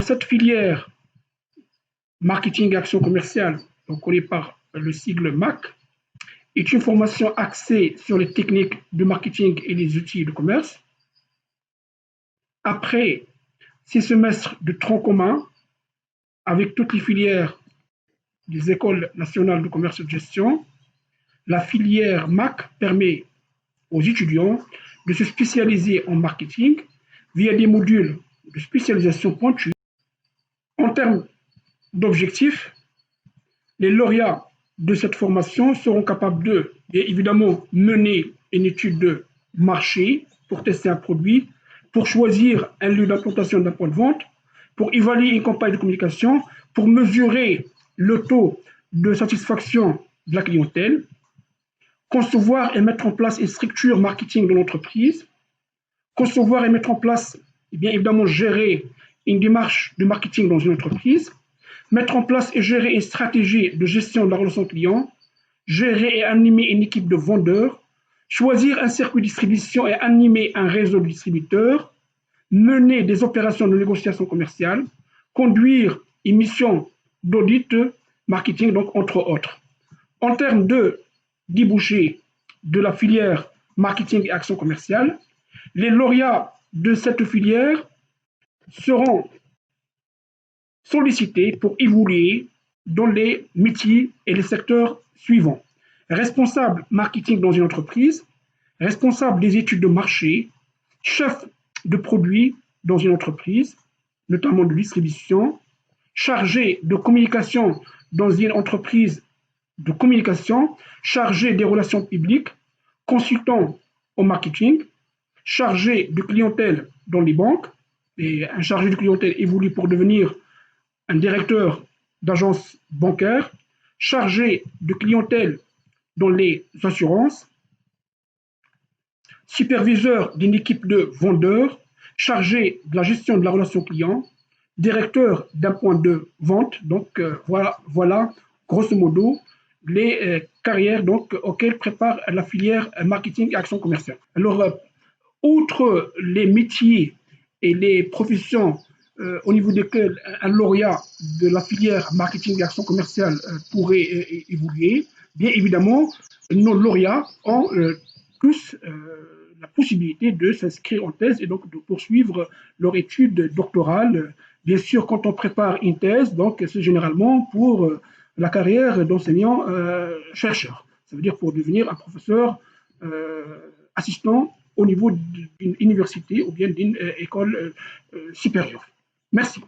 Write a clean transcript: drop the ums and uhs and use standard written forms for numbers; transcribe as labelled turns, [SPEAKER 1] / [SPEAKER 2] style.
[SPEAKER 1] Cette filière marketing et action commerciale, donc connue par le sigle MAC, est une formation axée sur les techniques de marketing et les outils de commerce. Après 6 semestres de tronc commun avec toutes les filières des écoles nationales de commerce et de gestion, la filière MAC permet aux étudiants de se spécialiser en marketing via des modules de spécialisation pointus. En termes d'objectifs, les lauréats de cette formation seront capables de, bien évidemment, mener une étude de marché pour tester un produit, pour choisir un lieu d'implantation d'un point de vente, pour évaluer une campagne de communication, pour mesurer le taux de satisfaction de la clientèle, concevoir et mettre en place une structure marketing de l'entreprise, concevoir et mettre en place, et bien évidemment, gérer une démarche de marketing dans une entreprise, mettre en place et gérer une stratégie de gestion de la relation client, gérer et animer une équipe de vendeurs, choisir un circuit de distribution et animer un réseau de distributeurs, mener des opérations de négociation commerciale, conduire une mission d'audit marketing, donc entre autres. En termes de débouchés de la filière marketing et action commerciale, les lauréats de cette filière seront sollicités pour évoluer dans les métiers et les secteurs suivants. Responsable marketing dans une entreprise, responsable des études de marché, chef de produit dans une entreprise, notamment de distribution, chargé de communication dans une entreprise de communication, chargé des relations publiques, consultant au marketing, chargé de clientèle dans les banques, et un chargé de clientèle évolue pour devenir un directeur d'agence bancaire, chargé de clientèle dans les assurances, superviseur d'une équipe de vendeurs, chargé de la gestion de la relation client, directeur d'un point de vente. Donc voilà grosso modo les carrières donc, auxquelles prépare la filière marketing et action commerciale. Alors, outre les métiers et les professions au niveau desquelles un lauréat de la filière marketing et action commerciale pourrait évoluer, bien évidemment, nos lauréats ont tous la possibilité de s'inscrire en thèse et donc de poursuivre leur étude doctorale. Bien sûr, quand on prépare une thèse, donc c'est généralement pour la carrière d'enseignant-chercheur. Ça veut dire pour devenir un professeur assistant au niveau d'une université ou bien d'une école supérieure. Merci.